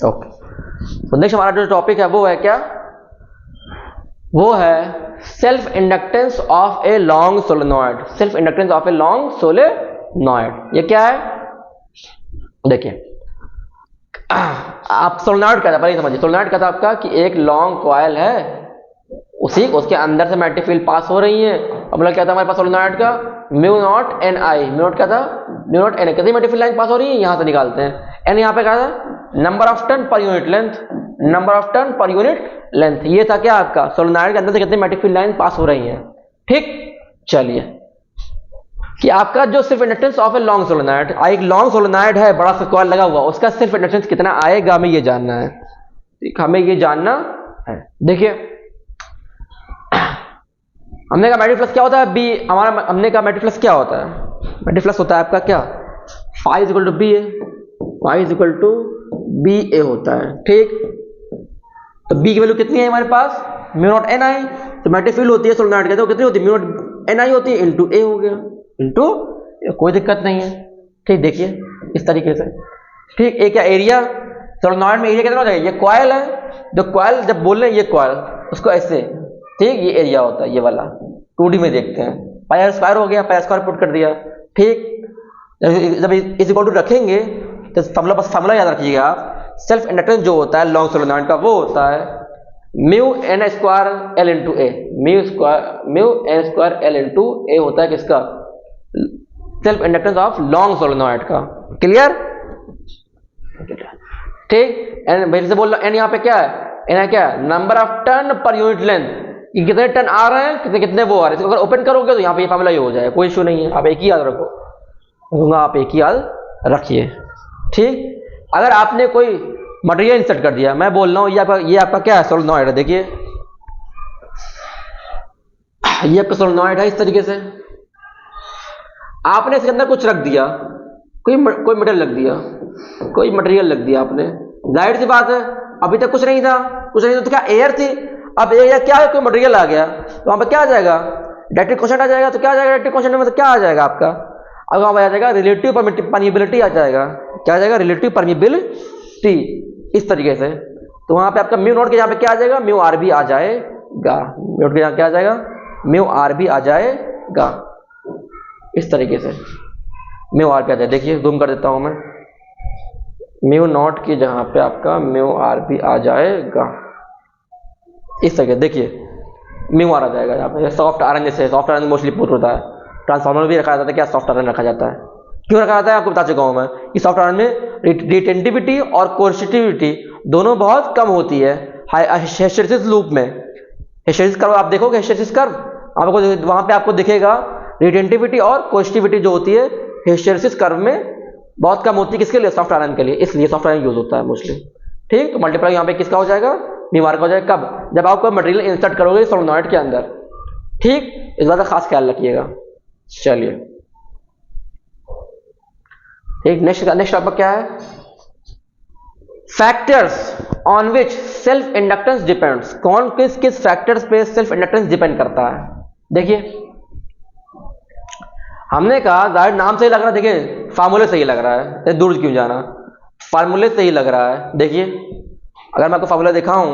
Okay, तो next हमारा जो टॉपिक है वो है क्या, वो है self inductance of a long solenoid. Self inductance of a long solenoid ये क्या है, देखिए आप सोलेनॉइड क्या था पहले समझिए। सोलेनॉइड क्या था आपका कि एक लॉन्ग कॉइल है, उसके अंदर से मैग्नेटिक फील्ड पास हो रही है। अब मतलब क्या था हमारे पास सोलेनॉइड का mu not an I, mu naught क्या था, म्यू नॉट एन आई, कितनी मैग्नेटिक फील्ड लाइन पास हो रही है यहां से निकालते हैं। एन यहाँ पे क्या था, number of turn per unit length, number of turn per unit length. ये था क्या आपका सोलेनॉइड के अंदर से कितनी मैग्नेटिक फील्ड लाइन पास हो रही है। ठीक, चलिए कि आपका जो सिर्फ inductance of a long solenoid, एक लॉन्ग सोलेनॉइड है, बड़ा सा कॉइल लगा हुआ, उसका सिर्फ इंडक्टेंस कितना आएगा हमें ये जानना है। ठीक, हमें ये जानना है। देखिए हमने कहा मैग्नेटिक फ्लक्स क्या होता है, बी हमारा, हमने कहा मैग्नेटिक फ्लक्स क्या होता है, मैग्नेटिक फ्लक्स होता है आपका क्या, phi is equal to B A, phi is equal to B A होता है। ठीक, तो बी की वैल्यू कितनी है हमारे पास, म्यू नॉट एन आई। तो मैग्नेटिक फील्ड होती है सोलेनॉइड के, तो कितनी होती है, म्यू नॉट एन आई होती है इंटू ए हो गया, इंटू कोई दिक्कत नहीं है। ठीक, देखिए इस तरीके से। ठीक, एक क्या एरिया, सोलेनॉइड में एरिया कितना हो जाएगा, ये कॉइल है, जो कॉइल जब बोल रहे हैं ये कॉइल, उसको ऐसे, ठीक, ये एरिया होता है ये वाला, 2D में देखते हैं, पाई आर स्क्वायर हो गया, पाई आर स्क्वायर पुट कर दिया। ठीक, जब इस इक्वल टू रखेंगे तो फॉर्मूला, बस फॉर्मूला याद रखिएगा आप, सेल्फ इंडक्टेंस जो होता है लॉन्ग सोलेनॉइड का वो होता है mu N square L into A, mu N square L into A होता है किसका, self inductance of long solenoid का। क्लियर, ठीक। एन फिर से बोल रहा, एन यहाँ पे क्या है, एन है क्या, number of turn per unit length, कि कितने टर्न आ रहे हैं, कितने कितने वो आ रहे हैं। अगर ओपन करोगे तो यहाँ पे ये फॉर्मूला ये हो जाए, कोई इशू नहीं है, आप एक ही याद रखो, आप एक ही याद रखिए। ठीक, अगर आपने कोई मटेरियल इंसर्ट कर दिया, मैं बोल रहा हूँ ये आपका क्या है, सोलेनॉइड है। देखिए ये आपका सोलेनॉइड है, इस तरीके से आपने इसके अंदर कुछ रख दिया, कोई मटेरियल रख दिया, कोई मटेरियल रख दिया आपने, जाहिर सी बात है अभी तक कुछ नहीं था, तो क्या एयर थी, अब एयर क्या है, कोई मटेरियल आ गया तो वहां पर क्या आ जाएगा, डायरेक्टिव क्वेश्चन आ जाएगा। तो क्या आ जाएगा डायरेक्टिव क्वेश्चन में, मतलब क्या आ जाएगा आपका, अब वहां आ जाएगा रिलेटिव परमिबिलिटी आ जाएगा। क्या आ जाएगा, रिलेटिव परमिबिलिटी, इस तरीके से। तो वहां पे आपका म्यू नॉट के यहाँ पे क्या आ जाएगा, म्यू आर भी आ जाएगा, म्यू नॉट के यहाँ क्या आ जाएगा, म्यू आर भी आ जाएगा, इस तरीके से म्यू आर पे आ जाए। देखिए जूम कर देता हूं मैं, म्यू नॉट की जहां पे आपका म्यू आर भी आ जाएगा, इस तरीके। देखिए म्यू आर आ जाएगा यहाँ पे, सॉफ्ट आयरन, जैसे सॉफ्ट आयरन मोस्टली पुट होता है, ट्रांसफार्मर भी रखा जाता है, क्या सॉफ्ट आयरन रखा जाता है, क्यों रखा जाता है आपको बता चुका हूं मैं कि सॉफ्ट आयरन में रिटेंटिविटी और कोर्सिटिविटी दोनों बहुत कम होती है हिस्टैरिसीस लूप में। हिस्टैरिसीस कर्व आप देखोगे, हिस्टैरिसीस कर्व आपको वहां पे आपको दिखेगा, रिटेंटिविटी और कोर्सिटिविटी जो होती है हिस्टैरिसीस कर्व में बहुत कम होती है, किसके लिए, सॉफ्ट आयरन के लिए, इसलिए सॉफ्ट आयरन यूज होता है मोस्टली। ठीक, तो मल्टीप्लाई यहाँ पे किसका हो जाएगा, म्यू आर का हो जाएगा, कब, जब आप कोई मटेरियल इंसर्ट करोगे सोलेनॉइड के अंदर। ठीक, इस बात का खास ख्याल रखिएगा। चलिए ठीक, नेक्स्ट टॉपिक क्या है, factors on which self inductance depends. कौन किस किस फैक्टर्स पे सेल्फ इंडक्टेंस डिपेंड करता है। देखिए हमने कहा जाहिर नाम से ही लग रहा है, देखिए फार्मूले से ही लग रहा है, दूर क्यों जाना, फार्मूले से ही लग रहा है। देखिए अगर मैं आपको फार्मूला दिखाऊं,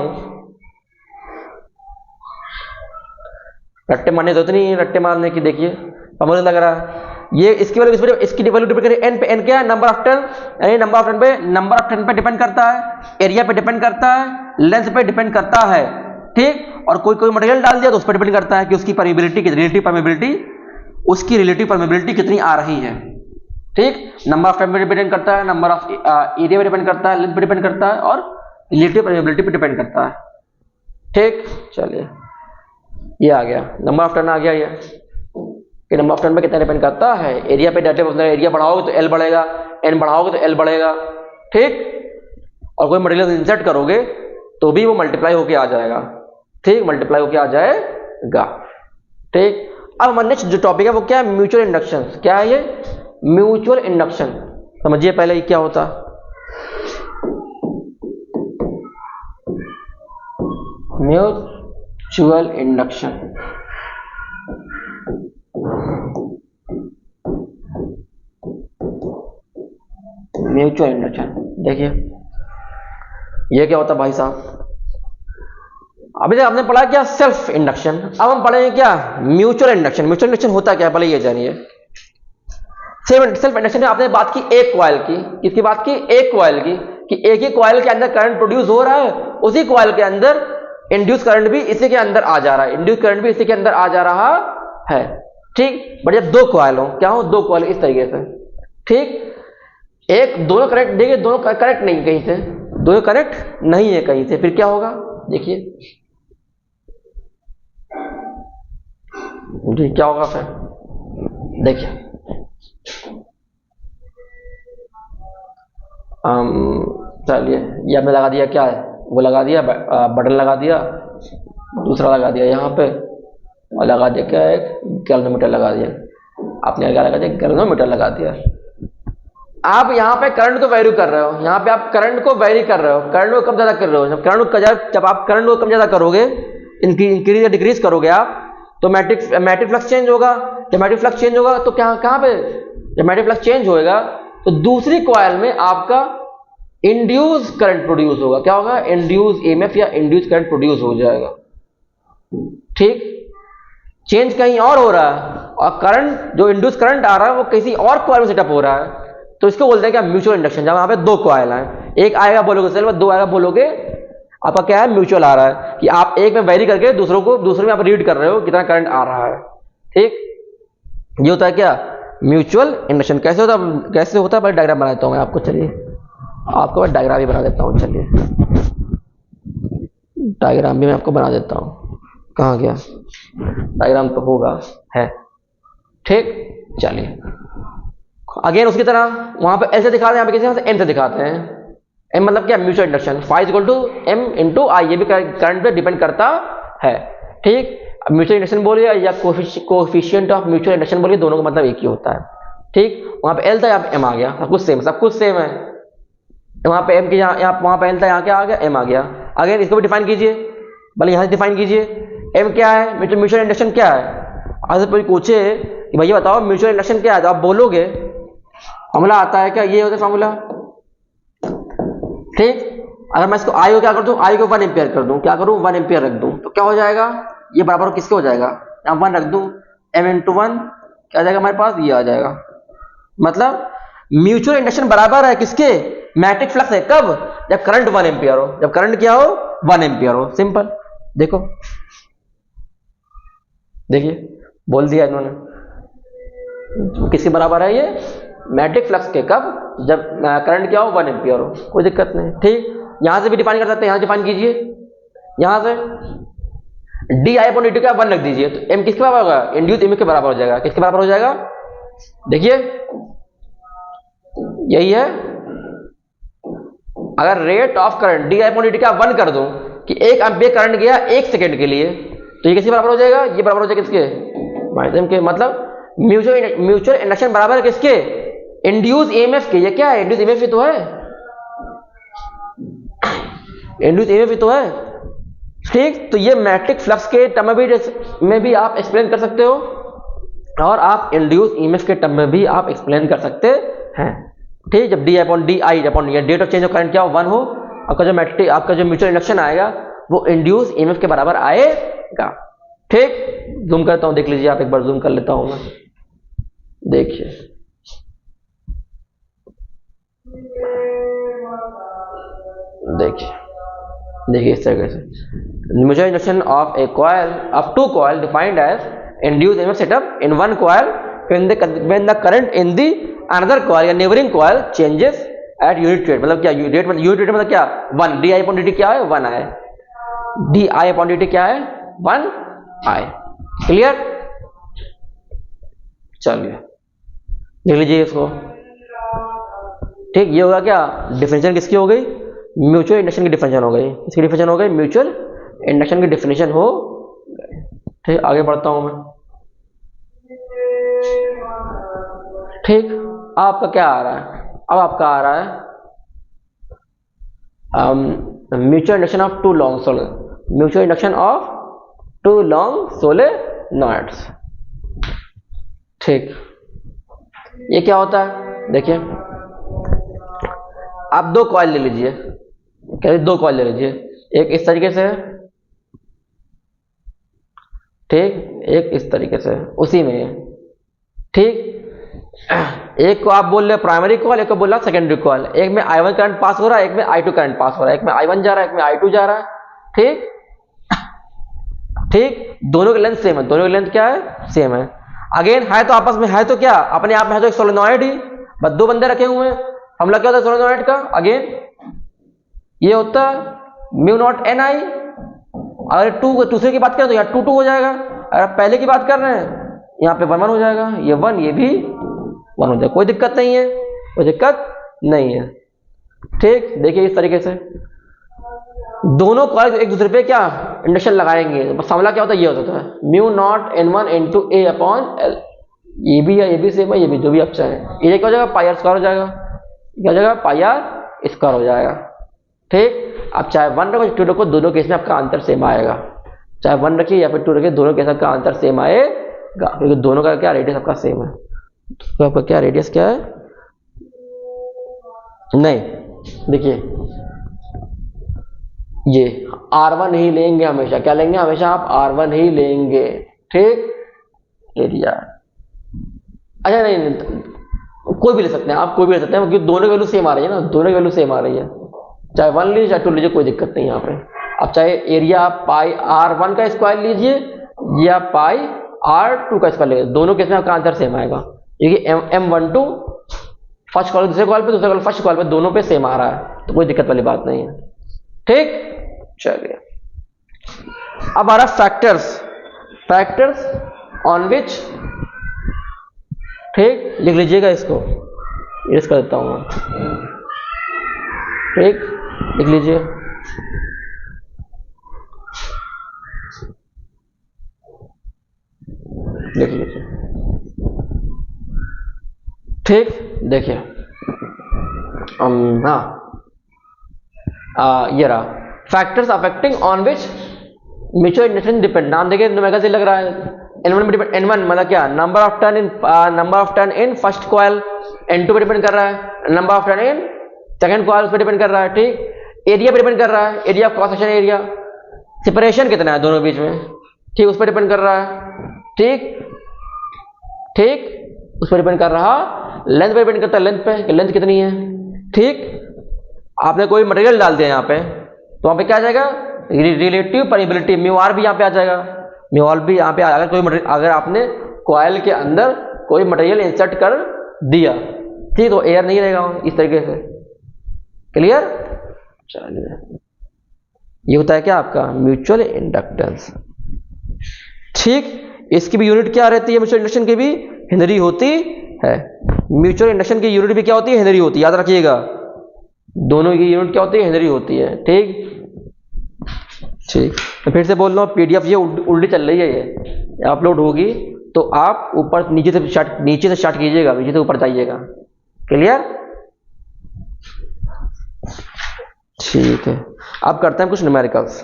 रट्टे मारने जरूरत नहीं है, रट्टे मारने की, देखिए फार्मूला लग रहा है, ये इसकी वैल्यू इसकी वैल्यू डिपेंड करेगी एन पे। एन क्या है, नंबर ऑफ टर्न, यानी नंबर ऑफ टर्न पे डिपेंड करता है, एरिया पे डिपेंड करता है, लेंथ पे डिपेंड करता है। ठीक, और कोई मटेरियल डाल दिया तो उस पर डिपेंड करता है कि उसकी परमिबिलिटी, रिलेटिव परमिबिलिटी, उसकी रिलेटिव परमिबिलिटी कितनी आ रही है। ठीक, नंबर ऑफ टर्न पे डिपेंड करता है, नंबर ऑफ एरिया पे डिपेंड करता है, लेंथ पे डिपेंड करता है, और रिलेटिव परमिबिलिटी पे डिपेंड करता है। ठीक, चलिए ये आ गया, नंबर ऑफ टर्न आ गया, ये कि नंबर ऑफ टर्न पे कितना डिपेंड करता है, एरिया पे डायरेक्टिव, एरिया बढ़ाओगे तो एल बढ़ेगा, एन बढ़ाओगे तो एल बढ़ेगा। ठीक, और कोई मटेरियल इंसर्ट करोगे तो भी वो मल्टीप्लाई होके आ जाएगा। ठीक, मल्टीप्लाई होके आ जाएगा। ठीक, अब हमारा नेक्स्ट जो टॉपिक है वो क्या है, म्यूचुअल इंडक्शन। क्या है ये, म्यूचुअल इंडक्शन। समझिए पहले ये क्या होता है, म्यूचुअल इंडक्शन। म्यूचुअल इंडक्शन देखिए ये क्या होता है भाई साहब? अभी तक आपने पढ़ा क्या? Self induction. अब हम पढ़ेंगे क्या? Mutual induction. म्यूचुअल इंडक्शन होता क्या, पहले ये जानिए। सेल्फ इंडक्शन में आपने बात की एक कॉइल की, किसकी बात की? एक कॉइल की, कि एक ही कॉइल के अंदर करंट प्रोड्यूस हो रहा है, उसी कॉइल के अंदर इंड्यूस करंट भी इसी के अंदर आ जा रहा है, इंड्यूस करंट भी इसी के अंदर आ जा रहा है। ठीक, बट जब दो कॉइल हो, क्या हो? दो कॉइल इस तरीके से, ठीक, एक दोनों कनेक्ट, देखिए दोनों कनेक्ट नहीं कहीं से, दोनों कनेक्ट नहीं है कहीं से, फिर क्या होगा? देखिए जी क्या होगा फिर, देखिए चलिए ये आपने लगा दिया, क्या है वो लगा दिया, बटन लगा दिया, दूसरा लगा दिया यहाँ पे, और लगा दिया क्या है? गैल्वेनोमीटर लगा दिया। आपने क्या लगा दिया? गैल्वेनोमीटर लगा दिया। आप यहाँ पे करंट को वैल्यू कर रहे हो, यहाँ पे आप करंट को वैरी कर रहे हो, करंट को कम ज्यादा कर रहे हो। जब आप करंट को कम ज्यादा करोगे, इंक्रीज या डिक्रीज करोगे आप, तो मैग्नेटिक फ्लक्स चेंज होगा। जब मैग्नेटिक फ्लक्स चेंज होगा तो कहाँ पे? जब मैग्नेटिक फ्लक्स चेंज होएगा तो दूसरी कॉइल में आपका इंड्यूस करंट प्रोड्यूस होगा। क्या होगा? इंड्यूस ईएमएफ या इंड्यूस करंट प्रोड्यूस हो जाएगा। ठीक, चेंज कहीं और हो रहा है, और करंट जो इंड्यूस करंट आ रहा है वो किसी और कॉइल में सेटअप हो रहा है, तो इसको बोलते हैं क्या? Mutual induction. जब यहाँ पे दो कॉइल हैं, एक आएगा बोलोगे सेल्फ, दो आएगा बोलोगे आपका क्या है? म्यूचुअल आ रहा है, कि आप एक में वेरी करके दूसरे में आप रीड कर रहे हो कितना करंट आ रहा है। ठीक, ये होता है क्या? Mutual induction. कैसे होता है भाई? डायग्राम बना देता हूँ मैं आपको, चलिए आपको मैं डायग्राम भी बना देता हूँ। चलिए डायग्राम भी मैं आपको बना देता हूँ। कहाँ गया डायग्राम? तो होगा, है, ठीक। चलिए अगेन उसकी तरह वहां पे एल से दिखाते हैं, यहाँ पे किसी से एम से दिखाते हैं। एम मतलब क्या? Mutual induction. Phi equal to M into I, ये भी करंट पे डिपेंड करता है। ठीक, म्यूचुअल इंडक्शन बोलिए या कोफिशिएंट ऑफ म्यूचुअल इंडक्शन बोलिए, दोनों का मतलब एक ही होता है। ठीक, वहां पे एल था, यहाँ पे एम आ गया, सब कुछ सेम है। वहां पे एम की वहां पे एल था, यहाँ क्या आ गया? एम आ गया। अगेन इसको भी डिफाइन कीजिए, भले यहाँ से डिफाइन कीजिए। एम क्या है? म्यूचुअल इंडक्शन क्या है? आज कोई पूछे कि भैया बताओ म्यूचुअल इंडक्शन क्या है, तो आप बोलोगे फॉर्मूला आता है क्या? ये होता है फॉर्मूला। ठीक, अगर मैं इसको आई को क्या कर दूं? आई को 1 एम्पियर कर दूं, क्या करूं? 1 एम्पियर रख दूं, तो क्या हो जाएगा? ये बराबर किसके हो जाएगा? यहाँ 1 रख दूं, m इंटू 1 क्या आ जाएगा हमारे पास? ये आ जाएगा। मतलब म्यूचुअल इंडक्शन बराबर है किसके? मैग्नेटिक फ्लक्स है। कब? जब करंट 1 एम्पियर हो, जब करंट क्या हो? 1 एम्पियर हो। सिंपल, देखो देखिए बोल दिया इन्होंने। किसके बराबर है ये? मैग्नेटिक फ्लक्स के। कब? जब करंट क्या हो? 1 एम्पियर हो। कोई दिक्कत नहीं। ठीक, यहां से भी डिफाइन कर सकते हैं, यहां डिफाइन कीजिए, यहां से डी आई अपॉन डी का 1 रख दीजिए, तो एम किसके बराबर होगा? इंड्यूस ईएमएफ के बराबर हो जाएगा। किसके बराबर हो जाएगा? देखिए यही है। अगर rate of current D I upon D का 1 कर दूं कि 1 एम्पियर करंट गया 1 सेकंड के लिए, तो ये किसके बराबर हो जाएगा? ये बराबर हो जाएगा किसके? माइनस के। मतलब म्यूचुअल इंडक्शन बराबर है किसके? इंड्यूस ईएमएफ के। ये क्या है? इंड्यूस ईएमएफ ही तो है, इंड्यूस ईएमएफ ही तो है। ठीक, तो ये मैग्नेटिक फ्लक्स के टर्म में भी आप एक्सप्लेन कर सकते हो, और आप इंड्यूस ईएमएफ के टर्म में भी आप एक्सप्लेन कर सकते हैं। ठीक, जब D upon D I upon date of change of current क्या हो? 1 हो, आपका जो म्यूचुअल इंडक्शन आएगा वो इंड्यूस ईएमएफ के बराबर आएगा। ठीक, जूम करता हूं, देख लीजिए आप, एक बार जूम कर लेता हूं मैं। देखिए देखिए इस तरीके से mutual induction of a coil of 2 coil defined as induce EMF set up in 1 coil when the current in the another coil या neighboring coil changes at unit rate। मतलब क्या unit rate? मतलब क्या? 1। D I upon D T क्या है? 1 आए। D I upon D T क्या है? 1 आए। क्लियर? चलिए देख लीजिए इसको। ठीक, ये होगा क्या? डिफिनेशन किसकी हो गई? म्यूचुअल इंडक्शन की डिफिनेशन हो गई। इसकी डिफिनेशन हो गई, म्यूचुअल इंडक्शन की डिफिनेशन हो गई। ठीक, आगे बढ़ता हूं मैं। ठीक, आपका क्या आ रहा है? अब आपका आ रहा है mutual induction of 2 long mutual induction of 2 long solenoids. ठीक, ये क्या होता है? देखिए आप 2 कॉइल ले लीजिए, कहते 2 कॉइल ले लीजिए, एक इस तरीके से है, ठीक, एक इस तरीके से उसी में है, ठीक। एक को आप बोल रहे प्राइमरी कॉइल, एक को बोल रहा सेकेंडरी कॉइल, एक में I1 करंट पास हो रहा है, एक में I2 करंट पास हो रहा है, एक में I1 जा रहा है, एक में I2 जा रहा है, ठीक ठीक। दोनों की लेंथ सेम है, दोनों की लेंथ क्या है, सेम है। अगेन है तो आपस में है तो क्या अपने आप में है तो एक सोलेनॉइड ही, बस 2 बंदे रखे हुए हैं। हमला क्या होता है सोलेनॉइड का, अगेन ये होता है म्यू नॉट एन आई। अगर दूसरे की बात करें तो यहाँ 2 2 हो जाएगा, अगर पहले की बात कर रहे हैं यहाँ पे 1 1 हो जाएगा, ये 1 ये भी 1 हो जाएगा, कोई दिक्कत नहीं है, कोई दिक्कत नहीं है, ठीक। देखिए इस तरीके से दोनों कॉइल एक दूसरे पे क्या इंडक्शन लगाएंगे, तो फॉर्मूला क्या होता है, ये होता है mu naught n1 n2 a upon l। ये भी है, ये भी सेम है, ये भी, जो भी आप चाहें। ये क्या हो जाएगा, पाई आर स्क्वायर हो जाएगा, क्या हो जाएगा, पाई आर स्क्वायर हो जाएगा, ठीक। आप चाहे 1 रखो 2 रखो, दोनों केस में आपका आंसर सेम आएगा, चाहे 1 रखिए या फिर 2 रखिए, दोनों केस आपका आंसर सेम आएगा, क्योंकि दोनों का क्या रेडियस आपका सेम है। तो आपका क्या रेडियस क्या है, नहीं देखिए ये R1 ही लेंगे हमेशा, क्या लेंगे हमेशा आप R1 ही लेंगे, ठीक। एरिया अच्छा नहीं, कोई भी ले सकते हैं आप, कोई भी ले सकते हैं, क्योंकि दोनों की वैल्यू सेम आ रही है ना, दोनों की वैल्यू सेम आ रही है, चाहे 1 लीजिए चाहे 2 लीजिए, कोई दिक्कत नहीं है यहाँ पे। आप चाहे एरिया आप पाई R1 का स्क्वायर लीजिए या पाई R2 का स्क्वायर लीजिए, दोनों केस में आपका आंसर सेम आएगा, क्योंकि M12 फर्स्ट कॉल दूसरे कॉल पे, दूसरे कॉल फर्स्ट कॉल पे, दोनों पे सेम आ रहा है, तो कोई दिक्कत वाली बात नहीं है, ठीक। चलिए अब आ रहा फैक्टर्स, फैक्टर्स ऑन विच, ठीक, लिख लीजिएगा इसको, इरेज कर देता हूं मैं, ठीक, लिख लीजिए। लिख लीजिए, ठीक। देखिए ये रहा factors affecting on which mutual induction depend. नाम देखिए न्यूमेरिकल से लग रहा है, N1 मतलब क्या, number of turn in first coil, N2 पे डिपेंड कर रहा है, number of turn in second coil उस पे डिपेंड कर रहा है, ठीक। एरिया पे डिपेंड कर रहा है, area of cross section area, separation कितना है दोनों बीच में, ठीक, उस पर डिपेंड कर रहा है, ठीक ठीक, उस पर डिपेंड कर रहा, लेंथ पे डिपेंड करता है, लेंथ पे, लेंथ कितनी है, ठीक। आपने कोई मटेरियल डाल दिया यहाँ पे, तो वहां पे क्या आ जाएगा, रिलेटिव परमेबिलिटी, म्यू आर भी यहाँ पे आ जाएगा, म्यू आर भी यहाँ पे आ जाएगा। कोई मटेरियल अगर आपने कॉइल के अंदर कोई मटेरियल इंसर्ट कर दिया, ठीक, तो एयर नहीं रहेगा इस तरीके से, क्लियर। चलिए ये होता है क्या आपका म्यूचुअल इंडक्टेंस, ठीक। इसकी भी यूनिट क्या रहती है, म्यूचुअल इंडक्शन की भी हेनरी होती है। म्यूचुअल इंडक्शन की यूनिट भी क्या होती है, हेनरी होती है, याद रखिएगा, दोनों की यूनिट क्या होती है, हेनरी होती है, ठीक ठीक। तो फिर से बोल रहा हूँ, पीडीएफ ये उल्टी चल रही है, ये अपलोड होगी तो आप ऊपर नीचे से स्टार्ट कीजिएगा, नीचे से ऊपर जाइएगा, क्लियर, ठीक है। अब करते हैं कुछ न्यूमेरिकल्स,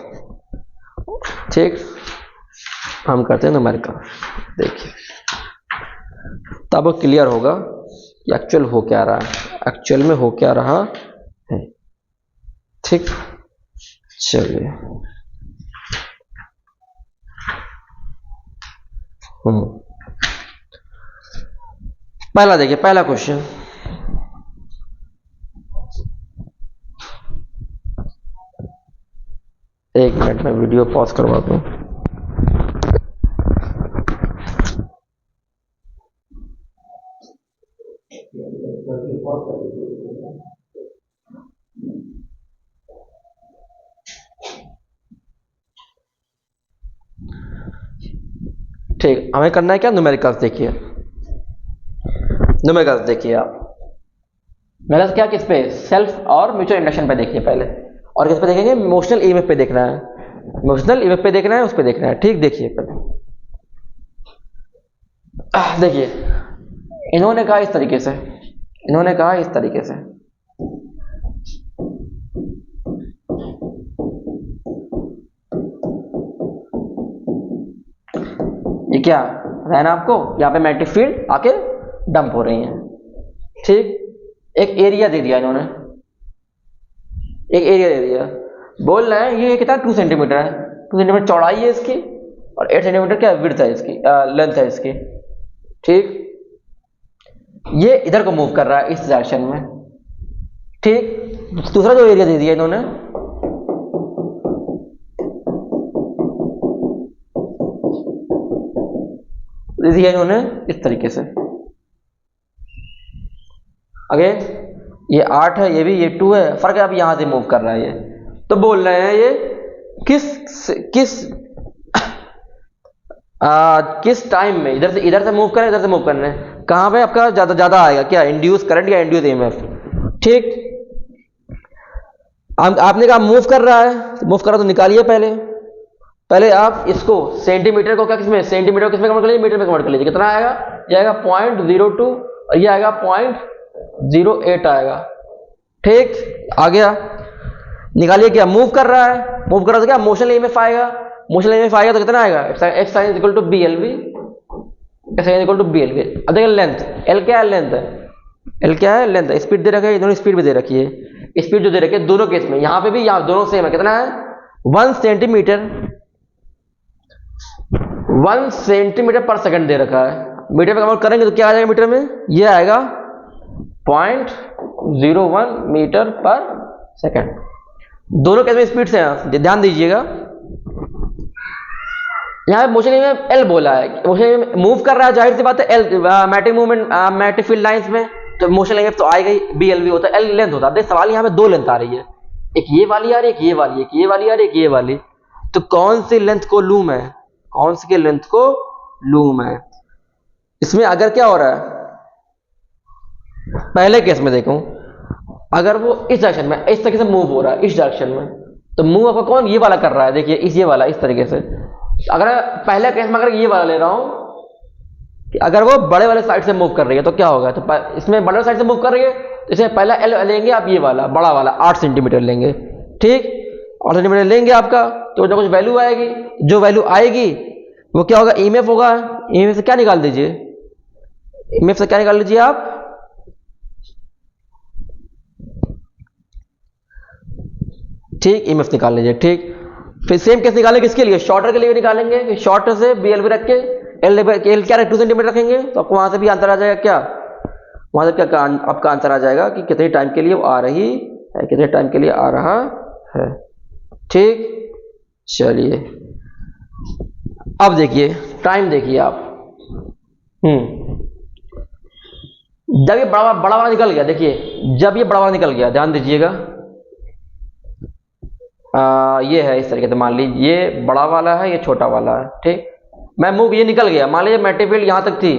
ठीक, हम करते हैं न्यूमेरिकल। देखिए तब क्लियर होगा कि एक्चुअल हो क्या रहा है, एक्चुअल में हो क्या रहा है, ठीक। चलिए पहला देखिए, पहला क्वेश्चन, एक मिनट में वीडियो पॉज करवा दूं। ठीक, हमें करना है क्या, न्यूमेरिकल्स। देखिए न्यूमेरिकल्स देखिए आप, न्यूमेरिकल्स क्या, किस पे, सेल्फ और म्यूचुअल इंडक्शन पे देखिए पहले, और किस पे देखेंगे, इमोशनल ईएमएफ पे देखना है, इमोशनल ईएमएफ पे देखना है, उस पे देखना है, ठीक। देखिए पहले देखिए, इन्होंने कहा इस तरीके से, इन्होंने कहा इस तरीके से, ये क्या है ना आपको, यहाँ पे मैग्नेटिक फील्ड आके डंप हो रही है, ठीक। एक एरिया दे दिया इन्होंने, एक एरिया दे दिया, बोल रहे हैं ये कितना 2 सेंटीमीटर है, 2 सेंटीमीटर चौड़ाई है इसकी और 8 सेंटीमीटर क्या विड्थ है इसकी, लेंथ है इसकी। ठीक, ये इधर को मूव कर रहा है इस डायरेक्शन में। ठीक, दूसरा जो एरिया दे दिया इन्होंने, दे दिया इन्होंने इस तरीके से। अगेन ये 8 है, ये भी, ये 2 है, फर्क है अब यहां से मूव कर रहा है ये। तो बोल रहे हैं ये किस टाइम में इधर से मूव करें, इधर से मूव करना है, कहां पे आपका ज्यादा आएगा, क्या इंड्यूस करंट या इंड्यूस ईएमएफ। ठीक, आपने कहा मूव कर रहा है, मूव कर रहा तो निकालिए पहले आप इसको सेंटीमीटर को क्या किसमें, सेंटीमीटर किसमें कन्वर्ट कर लीजिए, मीटर में कन्वर्ट कर लीजिए। कितना आएगा, जाएगा 0.02 और ये आएगा 0.08 आएगा। ठीक, आ गया, निकालिए। क्या मूव कर रहा है, मूव कर रहा है तो क्या मोशन ईएमएफ आएगा, मोशन ईएमएफ आएगा तो कितना आएगा, X sine equal to BLV, X sine equal to BLV। अब देखिए लेंथ, एल क्या है, लेंथ है, एल क्या है, लेंथ है। स्पीड दे रखी है, इन्होंने स्पीड भी दे रखी है, स्पीड जो दे रखी है दोनों केस में, यहां पे भी यहां दोनों सेम है। कितना है, 1 सेंटीमीटर पर सेकंड दे रखा है। मीटर में कन्वर्ट करेंगे तो क्या आ जाएगा मीटर में, ये आएगा 0.01 मीटर पर सेकंड। दोनों केस में स्पीड से हैं, ध्यान दीजिएगा। यहां पे मोशन में एल बोला है, मोशन मूव कर रहा है, जाहिर सी बात है एल magnetic movement, magnetic field lines में तो मोशन ईएमएफ तो आएगा ही, BLV होता है, एल लेंथ होता है। सवाल यहाँ पे 2 लेंथ आ रही है, एक ये वाली आ रही है, एक ये वाली, एक ये वाली आ रही है, एक ये वाली। तो कौन सी लेंथ को लूं मैं, कौन सी के लेंथ को लूं मैं। इसमें अगर क्या हो रहा है, पहले केस में देखूं, अगर वो इस डायरेक्शन में इस तरीके से मूव हो रहा है, इस डायरेक्शन में, तो मूव आपका कौन, ये वाला कर रहा है, देखिए ये वाला इस तरीके से। अगर पहले केस में अगर ये वाला ले रहा हूं कि अगर वो बड़े वाले साइड से मूव कर रही है तो क्या होगा, तो इसमें बड़े साइड से मूव कर रही है तो इसे पहला एल लेंगे आप, ये वाला बड़ा वाला 8 सेंटीमीटर लेंगे। ठीक, 8 सेंटीमीटर लेंगे आपका, तो जो कुछ वैल्यू आएगी, जो वैल्यू आएगी वो क्या होगा, ईएमएफ होगा। ईएमएफ से क्या निकाल दीजिए, ईएमएफ से क्या निकाल लीजिए आप, ठीक, ईएमएफ निकाल लीजिए। ठीक, फिर सेम केस निकालेंगे किसके लिए, शॉर्टर के लिए निकालेंगे कि शॉर्टर से BLV रख के एल क्या 2 सेंटीमीटर रखेंगे तो आपको वहां से भी आंसर आ जाएगा। क्या वहां से क्या आपका आंसर आ जाएगा कि कितने टाइम के लिए वो आ रही है, कितने टाइम के लिए आ रहा है। ठीक, चलिए अब देखिए टाइम, देखिए आप, जब ये बड़ा वाला निकल गया, देखिए जब ये बड़ा वाला निकल गया, ध्यान दीजिएगा, ये है इस तरीके से, मान लीजिए ये बड़ा वाला है, ये छोटा वाला है। ठीक, मैं मूव, ये निकल गया, मान लीजिए मैटिक फील्ड यहां तक थी,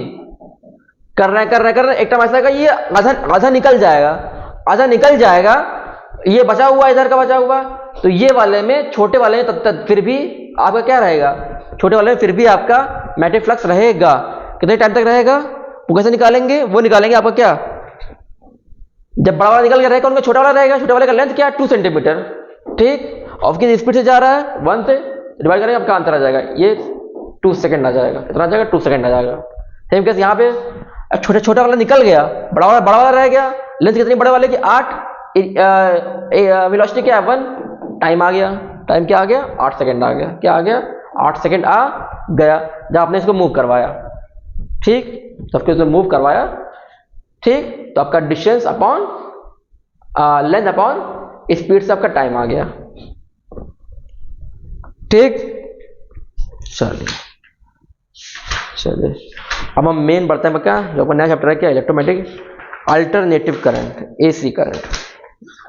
कर रहे हैं, एक टाइम ऐसा का ये आधा निकल जाएगा, ये बचा हुआ, इधर का बचा हुआ, तो ये वाले में, छोटे वाले में तब फिर भी आपका क्या रहेगा, छोटे वाले में फिर भी आपका मैटिक फ्लक्स रहेगा। कितने टाइम तक रहेगा, वो कैसे निकालेंगे, वो निकालेंगे आपका क्या, जब बड़ा वाला निकल गया रहेगा उनका छोटा वाला रहेगा, छोटे वाले का लेंथ क्या है 2 सेंटीमीटर। ठीक, और किस स्पीड से जा रहा है, 1 से डिवाइड करेंगे, आपका आंसर आ जाएगा, ये 2 सेकंड आ जाएगा। कितना आ जाएगा, 2 सेकंड आ जाएगा। सेम केस यहाँ पे छोटा वाला निकल गया, बड़ा वाला रह गया, लेंथ कितनी बड़े वाले की 8, वेलोसिटी क्या है 1, टाइम आ गया, टाइम क्या आ गया, 8 सेकंड आ गया। क्या आ गया, 8 सेकंड आ गया जब आपने इसको मूव करवाया। ठीक, तो आपको इसको मूव करवाया, ठीक, तो आपका distance upon length upon speed से आपका टाइम आ गया। ठीक, चलिए अब हम मेन बढ़ते हैं क्या, जो अपना नया चैप्टर है क्या, electromagnetic alternative current, AC current,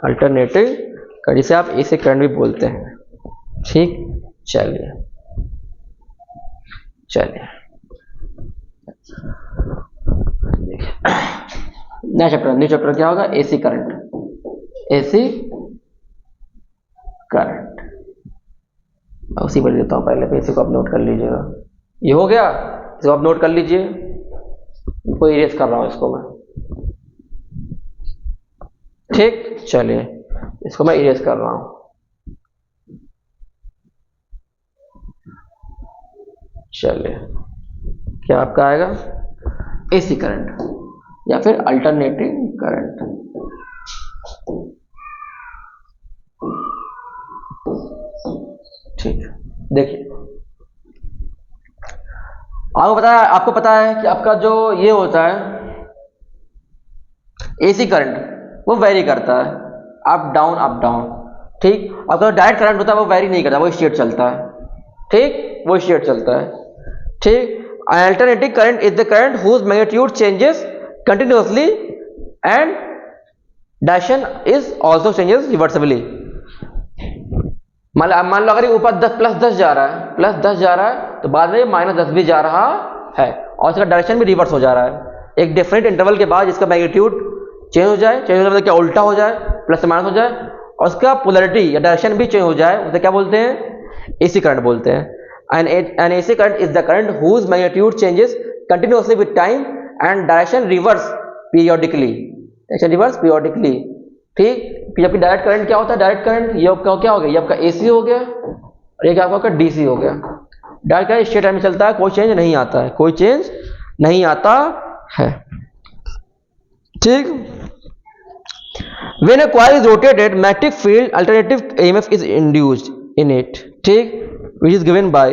alternative current, जिसे आप AC करंट भी बोलते हैं। ठीक, चलिए नया चैप्टर क्या होगा, AC करंट। उसी पर देता हूं, पहले AC को आप नोट कर लीजिएगा। ये हो गया, इसको आप नोट कर लीजिए, कोई इरेज कर रहा हूं इसको मैं। ठीक, चलिए इसको मैं इरेज कर रहा हूं। चलिए क्या आपका आएगा, AC करंट या फिर अल्टरनेटिंग करंट। आपको पता है कि आपका जो ये होता है एसी करंट वो वेरी करता है, अप डाउन। ठीक, आपका डायरेक्ट करंट होता है वो वेरी नहीं करता, वो स्ट्रेट चलता है। ठीक, वो स्ट्रेट चलता है। ठीक, alternating current is the current whose magnitude changes continuously and direction is also changes reversibly. मान लो अगर ये ऊपर 10 +10 जा रहा है तो बाद में -10 भी जा रहा है और इसका डायरेक्शन भी रिवर्स हो जा रहा है। एक डिफरेंट इंटरवल के बाद इसका मैग्नीट्यूड चेंज हो जाए, चेंज होने मतलब क्या उल्टा हो जाए, प्लस से माइनस हो जाए, और उसका पोलैरिटी या डायरेक्शन भी चेंज हो जाए, उसे क्या बोलते हैं? एसी करंट बोलते हैं। An AC current is the current whose magnitude changes continuously with time and direction reverse periodically. ठीक, फिर आपकी डायरेक्ट करंट क्या होता है? डायरेक्ट करंट ये आपका क्या हो गया? ये आपका एसी हो गया और ये क्या आपका डीसी हो गया। डायरेक्ट करंट स्ट्रेट लाइन में चलता है, कोई चेंज नहीं आता है। ठीक, when a coil is rotated magnetic field alternative EMF is induced in it, ठीक, which is given by,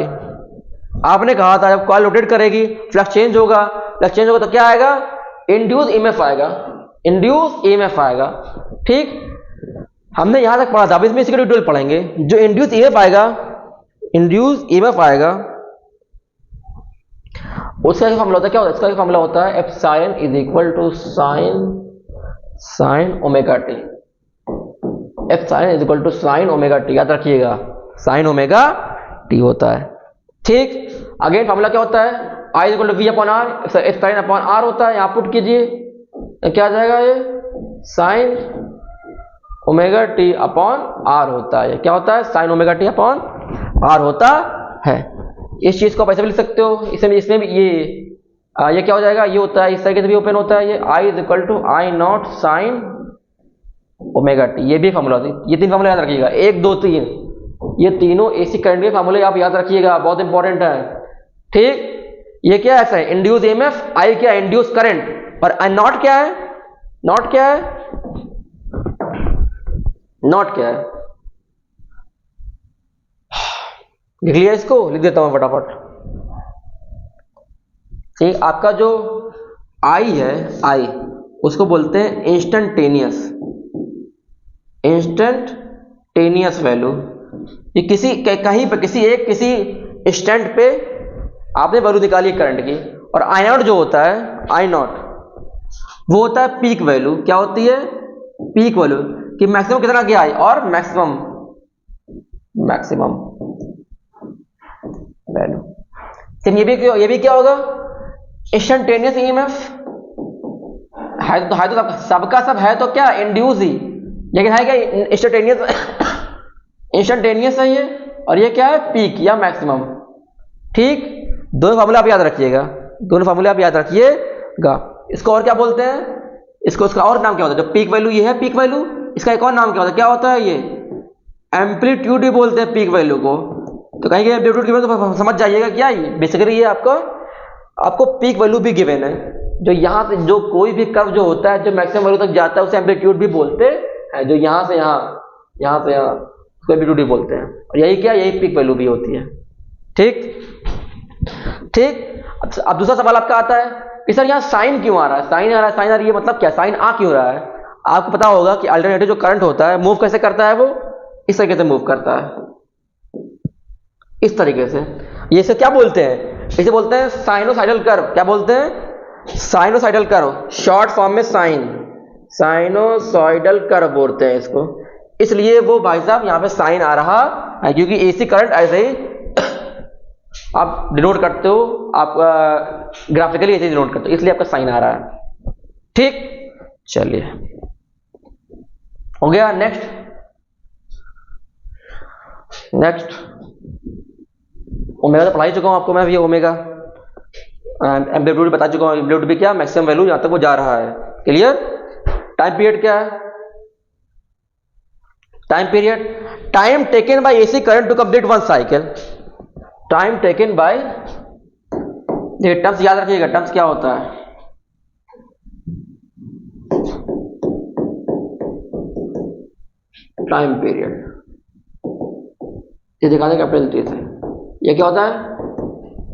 आपने कहा था जब कॉइल रोटेट करेगी फ्लक्स चेंज होगा तो क्या आएगा? इंड्यूस ईएमएफ आएगा। ठीक, हमने यहां तक पढ़ा था, अब इसमें इसके डिटेल पढ़ेंगे। जो इंड्यूस ईएमएफ आएगा उसका क्या फॉर्मूला होता है? क्या होता है इसका? फॉर्मूला होता है epsilon is equal to sine omega T. Epsilon is equal to sine omega T, याद रखिएगा, साइन ओमेगा टी होता है। ठीक, अगेन फॉर्मूला क्या होता है? I is equal to V upon R, epsilon upon R होता है। यहां पुट कीजिए तो क्या आ जाएगा? ये sine omega T upon R होता है। क्या होता है? Sine omega T upon R होता है। इस चीज को आप ऐसे भी लिख सकते हो, इसमें भी ये क्या हो जाएगा? ये होता है, इस तरीके से भी ओपन होता है। ये I is equal to I naught sine omega T, ये भी फॉर्मूला होता है। ये 3 फॉर्मूला याद रखिएगा, 1 2 3, ये तीनों एसी करंट के फॉर्मूले आप याद रखिएगा, बहुत इंपॉर्टेंट है। ठीक, ये क्या है? ऐसा है इंड्यूस ईएमएफ, आई क्या है? इंड्यूस करंट, और आई नॉट क्या है? नॉट क्या है? लिख लिया इसको? लिख देता हूं फटाफट। ठीक, आपका जो आई है, आई उसको बोलते हैं इंस्टेंटेनियस वैल्यू। ये किसी इंस्टेंट पे आपने वैल्यू निकाली करंट की। और आई नॉट जो होता है, आई नॉट वो होता है पीक वैल्यू। क्या होती है? पीक वैल्यू कि मैक्सिमम कितना गया है, और मैक्सिमम वैल्यू। सिर्फ ये भी क्या होगा? इंस्टेंटेनियस ईएमएफ है तो सबका सब है तो क्या? इंड्यूस ही, लेकिन है क्या? इंस्टेंटेनियस है ये, और ये क्या है? पीक या मैक्सिमम। ठीक, दोनों फार्मूले आप याद रखिएगा। इसको और क्या बोलते हैं? इसका और नाम क्या होता है? जो पीक वैल्यू ये है, पीक वैल्यू, इसका एक और नाम क्या होता है? क्या होता है? ये एम्पलीट्यूड भी बोलते हैं पीक वैल्यू को। तो कहीं एम्पलीट्यूड गिवन तो समझ जाइएगा क्या ये बेसिकली ये आपको पीक वैल्यू भी गिवन है। जो यहाँ से जो कोई भी कर्व जो होता है जो मैक्सिमम वैल्यू तक जाता है उसे एम्पलीट्यूड भी बोलते हैं। जो यहाँ से यहाँ उसको एम्पलीट्यूड भी बोलते हैं, और यही पीक वैल्यू भी होती है। ठीक, अब दूसरा सवाल आपका आता है कि सर यहाँ साइन क्यों आ रहा है? साइन आ रहा है, ये मतलब क्या? साइन आ क्यों रहा है? आपको पता होगा कि अल्टरनेटिव जो करंट होता है मूव कैसे करता है? वो इस तरीके से मूव करता है, इस तरीके से। ये इसे क्या बोलते हैं? इसे बोलते हैं साइनोसाइडल कर्व। क्या बोलते हैं? साइनोसाइडल कर्व, शॉर्ट फॉर्म में साइनोसाइडल कर्व बोलते हैं इसको। इसलिए वो भाई साहब यहाँ पे साइन आ रहा है, क्योंकि एसी करंट ऐसे ही आप डिनोट करते हो, आप ग्राफिकली ऐसे डिनोट करते हो, इसलिए आपका साइन आ रहा है। ठीक, चलिए हो गया। नेक्स्ट ओमेगा तो पढ़ा ही चुका हूं आपको मैं। ये ओमेगा एम्पलीट्यूड बता चुका हूं। एम्पलीट्यूड भी क्या? मैक्सिमम वैल्यू यहां तक वो जा रहा है। क्लियर? टाइम पीरियड क्या है? Time taken by AC current to complete one cycle. Time taken by, ये टर्म्स याद रखिएगा। टर्म्स क्या होता है? टाइम पीरियड, ये दिखा दें कैपिटल टी से। ये क्या होता है?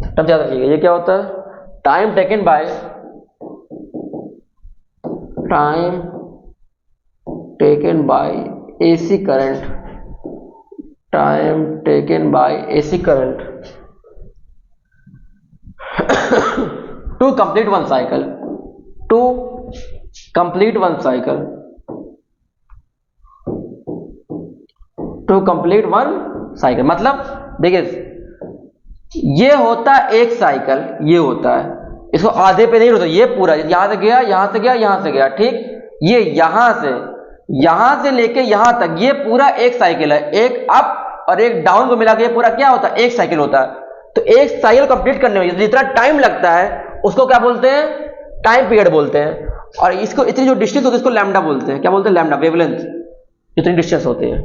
टर्म याद रखिएगा, ये क्या होता है, time taken bye AC current, time taken by AC current to complete one cycle, to complete one cycle, to complete one cycle। मतलब देखिए ये होता है एक साइकिल, ये होता है, इसको आधे पे नहीं होता, ये पूरा यहां से गया, यहां से गया, यहां से गया, ठीक, ये यहां से लेके यहां तक ये पूरा एक साइकिल है, एक अप और एक डाउन को मिला के ये पूरा क्या होता है, एक साइकिल होता है। तो एक साइकिल कंप्लीट करने में जितना टाइम लगता है उसको क्या बोलते हैं, टाइम पीरियड बोलते हैं। और इसको इतनी जो डिस्टेंस होती है इसको लैम्डा बोलते हैं, क्या बोलते हैं, लैम्डा, वेवलेंथ, जितनी डिस्टेंस होती है,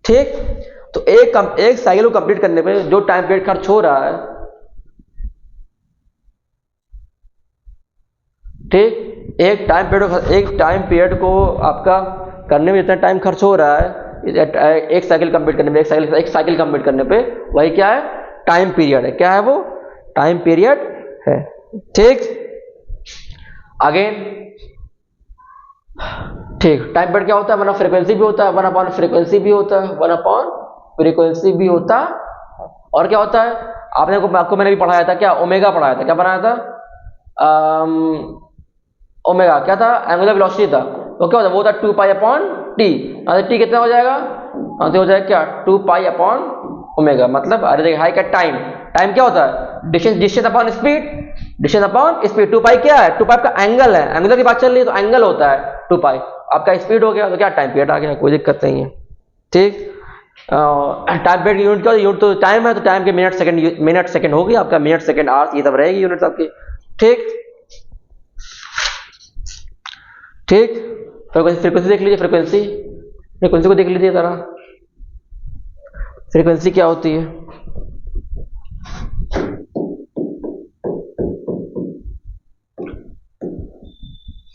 ठीक। तो एक साइकिल को कंप्लीट करने पे जो टाइम पीरियड खर्च हो रहा है, ठीक, एक टाइम पीरियड को आपका करने में जितना टाइम खर्च हो रहा है एक साइकिल कंप्लीट करने में, एक साइकिल कंप्लीट करने पे, वही क्या है, टाइम पीरियड है। क्या है वो, टाइम पीरियड है, ठीक। अगेन ठीक, टाइम पीरियड क्या होता है, वन ऑफ फ्रीक्वेंसी भी होता है, वन अपॉन फ्रीक्वेंसी भी होता है, वन अपॉन फ्रीक्वेंसी भी होता है। और क्या होता है, आपको मैंने भी पढ़ाया था, क्या ओमेगा पढ़ाया था, क्या बनाया था, ओमेगा क्या था, एंगुलर वेलोसिटी था। तो क्या होता है, वो था 2 पाई अपॉन टी। टी कितना हो जाएगा, तो हो जाएगा क्या, 2 पाई अपॉन ओमेगा। मतलब अरे देखिए हाई का टाइम क्या होता है, डिस्टेंस अपॉन स्पीड, 2 पाई क्या है, 2 पाई आपका एंगल है, एंगुलर की बात चल रही है तो एंगल होता है 2 पाई, आपका स्पीड हो गया तो क्या टाइम पीरियड आ गया, कोई दिक्कत नहीं है, ठीक। टाइम पीरियड यूनिट क्या, यूनिट तो टाइम है, तो टाइम के मिनट सेकंड होगी आपका, मिनट सेकंड आवर्स ये सब रहेगी यूनिट आपकी, ठीक। फ्रीक्वेंसी देख लीजिए, फ्रीक्वेंसी को देख लीजिए जरा, फ्रीक्वेंसी क्या होती है,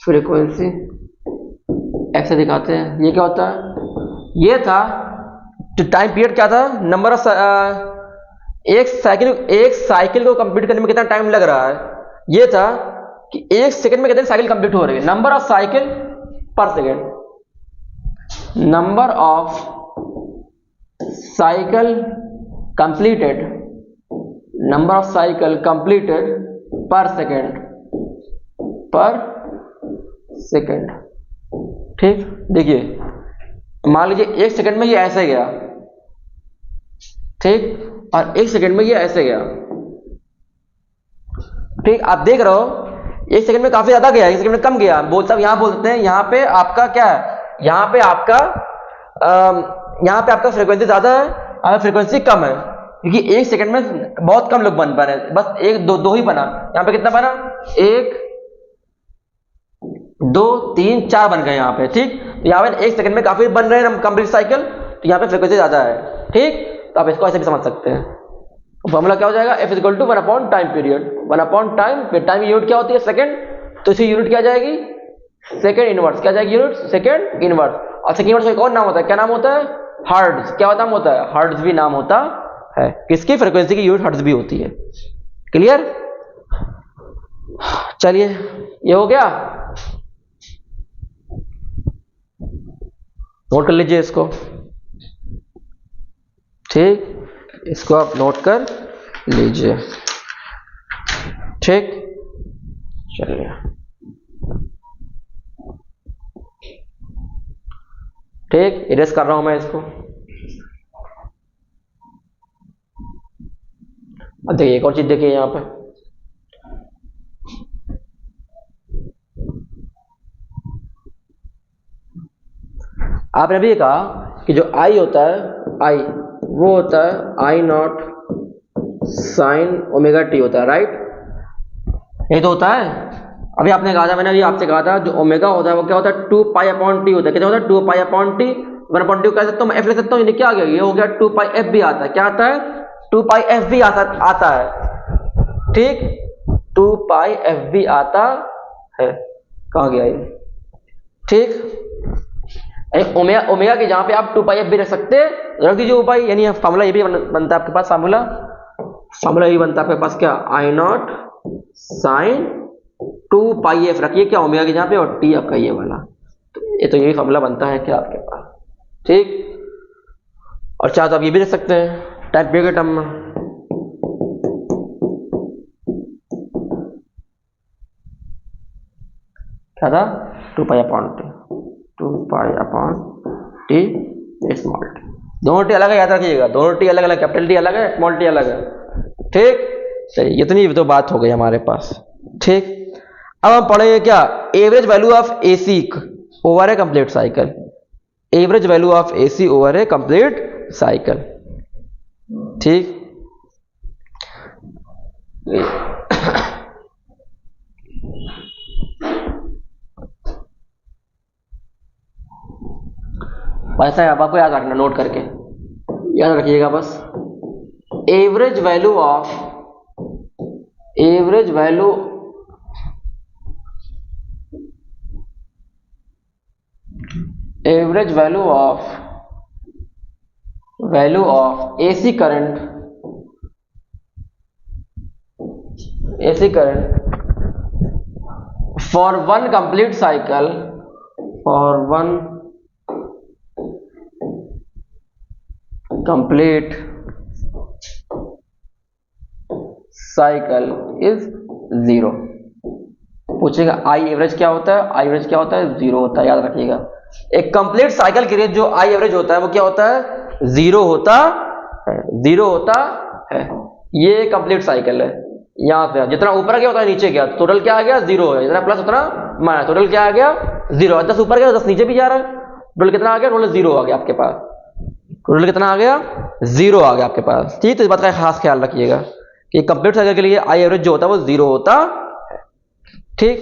फ्रीक्वेंसी ऐसे दिखाते हैं, ये क्या होता है, ये था टाइम पीरियड, क्या था, नंबर ऑफ एक साइकिल को कंप्लीट करने में कितना टाइम लग रहा है, ये था कि एक सेकंड में कितने साइकिल कंप्लीट हो रही है, नंबर ऑफ साइकिल पर second, number of cycle completed, number of cycle completed पर सेकंड, ठीक। देखिए मान लीजिए एक सेकंड में ये ऐसे गया, ठीक, और एक सेकंड में ये ऐसे गया, ठीक। आप देख रहे हो एक सेकंड में काफी ज्यादा गया, एक सेकंड में कम गया, यहां बोल सकते हैं, यहां पे आपका क्या है, यहां पे आपका फ्रीक्वेंसी ज्यादा है और फ्रीक्वेंसी कम है, क्योंकि एक सेकंड में बहुत कम लोग बन पा रहे हैं, बस एक दो ही बना, यहां पे कितना बना, 1 2 3 4 बन गए यहाँ पे, ठीक। तो यहाँ पे एक सेकंड में काफी बन रहे हैं कंप्लीट साइकिल, तो यहाँ पे फ्रीक्वेंसी ज्यादा है, ठीक। तो आप इसको ऐसे भी समझ सकते हैं। फॉर्मूला क्या हो जाएगा, F equal to 1 upon time period, 1 upon time unit क्या होती है, सेकंड, तो इसी यूनिट क्या जाएगी, सेकंड इनवर्स, क्या जाएगी यूनिट, सेकंड इनवर्स। और सेकंड इनवर्स का एक और नाम होता है, क्या नाम होता है, हर्ट्ज, क्या नाम होता है, हर्ट्ज भी नाम होता है, किसकी, फ्रीक्वेंसी की यूनिट हर्ट्ज भी होती है, क्लियर। चलिए ये हो गया, नोट कर लीजिए इसको, ठीक, इसको आप नोट कर लीजिए, ठीक। चलिए ठीक, इरेज कर रहा हूं मैं इसको। अब देखिए एक और चीज देखिए यहां पे, आपने अभी कहा कि जो आई होता है, आई वो होता है आई नॉट साइन ओमेगा टी होता है, राइट, ये तो होता है। अभी आपने कहा था, मैंने अभी आपसे कहा था, जो ओमेगा होता है वो क्या होता है, 2 पाई अपॉन टी होता है, कितना होता है, 2 pi upon T, 1 upon T कह सकता हूँ, मैं एफ ले सकता हूँ, ये क्या आ गया, ये हो गया 2 पाई एफ भी आता है, क्या आता है, 2 पाई एफ भी आता है, ठीक, 2 पाई एफ भी आता है, कहाँ गया ये, ठीक। ओमेगा के जहां पे आप 2 पाई एफ भी रख सकते हैं, रख दीजिए पाई, यानी फार्मूला ये भी बनता है आपके पास, फॉर्मूला यही बनता है आपके पास, क्या, आई नॉट साइन 2πf रखिए क्या ओमेगा की जहाँ पे, और टी आपका ये वाला, तो यही फॉर्मूला बनता है क्या आपके पास, ठीक। और चाहे तो आप ये भी देख सकते हैं टाइम पीरियड के टर्म में, क्या था, 2π/t स्मॉल टी, दोनों टी अलग है, याद रखिएगा, दोनों टी अलग अलग, कैपिटल टी अलग है, स्मॉल टी अलग है, ठीक। चलिए इतनी तो बात हो गई हमारे पास, ठीक। अब हम पढ़ेंगे क्या, average value of AC over A complete cycle, average value of AC over A complete cycle, ठीक। ऐसा है, अब आपको याद रखना, नोट करके याद रखिएगा बस, average value of AC current for one complete cycle, is 0। पूछेगा आई एवरेज क्या होता है, आई एवरेज क्या होता है, 0 होता है, याद रखिएगा। एक कंप्लीट साइकिल के लिए जो आई एवरेज होता है वो क्या होता है, 0 होता है। ये कंप्लीट साइकिल है, यहाँ से जितना ऊपर गया उतना नीचे गया, टोटल क्या आ गया, 0 है, जितना प्लस उतना माइनस, टोटल क्या आ गया, 0। 10 ऊपर गया 10 नीचे भी जा रहा है, टोटल कितना आ गया, टोटल 0 आ गया आपके पास, टोटल कितना आ गया, 0 आ गया आपके पास, ठीक। तो इस बात का खास ख्याल रखिएगा कि कंप्लीट साइकिल के लिए आई एवरेज जो होता है वो 0 होता है, ठीक।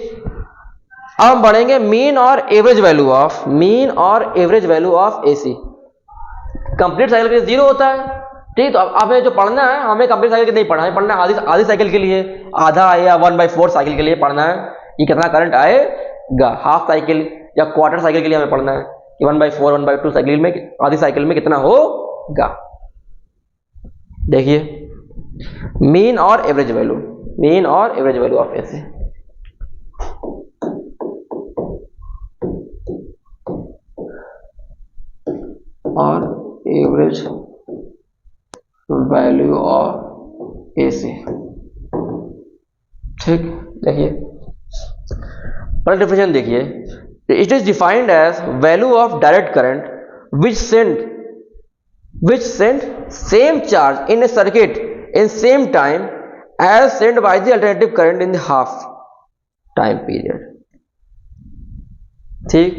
अब हम बढ़ेंगे मीन और average value of AC. Complete cycle के लिए 0 होता है, ठीक। तो अब हमें जो पढ़ना है, हमें कंप्लीट साइकिल के नहीं पढ़ना है, पढ़ना है आधी साइकिल के लिए, आधा या 1/4 साइकिल के लिए पढ़ना है कि कितना करंट आएगा, हाफ साइकिल या क्वार्टर साइकिल के लिए हमें पढ़ना है कि 1/4 1/2 साइकिल में, आधी साइकिल में कितना होगा। देखिए मीन और एवरेज वैल्यू ऑफ एसी, और एवरेज वैल्यू ऑफ एसी, ठीक। देखिए पहले डेफिनेशन देखिए, it is defined as value of direct current which send same charge in a circuit in same time as sent by the alternative current in the half time period, ठीक।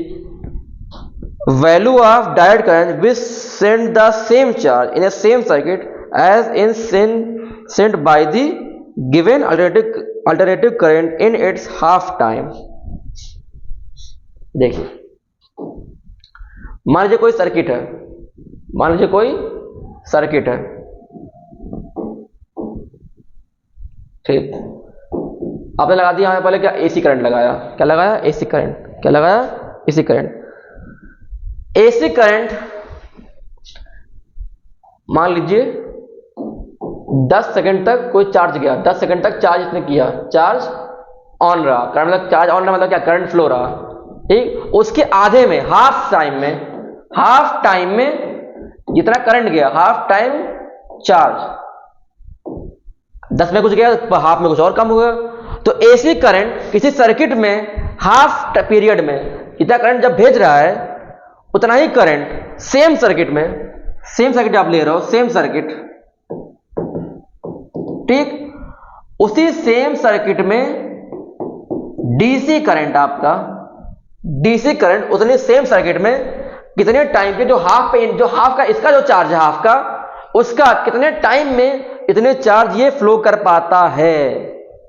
value of direct current which send the same charge in a same circuit as in sent by the given alternative current in its half time। देखिए मान लीजिए कोई circuit है, ठीक। आपने लगा दिया हमें पहले क्या, एसी करंट लगाया, क्या लगाया, एसी करंट मान लीजिए 10 सेकंड तक कोई चार्ज गया, 10 सेकंड तक चार्ज इसने किया, चार्ज ऑन रहा, करंट मतलब चार्ज ऑन रहा मतलब क्या, करंट फ्लो रहा, ठीक। उसके आधे में, हाफ टाइम में जितना करंट गया, हाफ टाइम चार्ज, 10 में कुछ गया, हाफ में कुछ और कम हुआ। तो एसी करंट किसी सर्किट में हाफ पीरियड में जितना करंट जब भेज रहा है उतना ही करंट सेम सर्किट आप ले रहे हो, सेम सर्किट, ठीक। उसी सेम सर्किट में डीसी करंट उतने सेम सर्किट में कितने टाइम के, जो हाफ का इसका जो चार्ज है हाफ का, उसका कितने टाइम में इतने चार्ज ये फ्लो कर पाता है।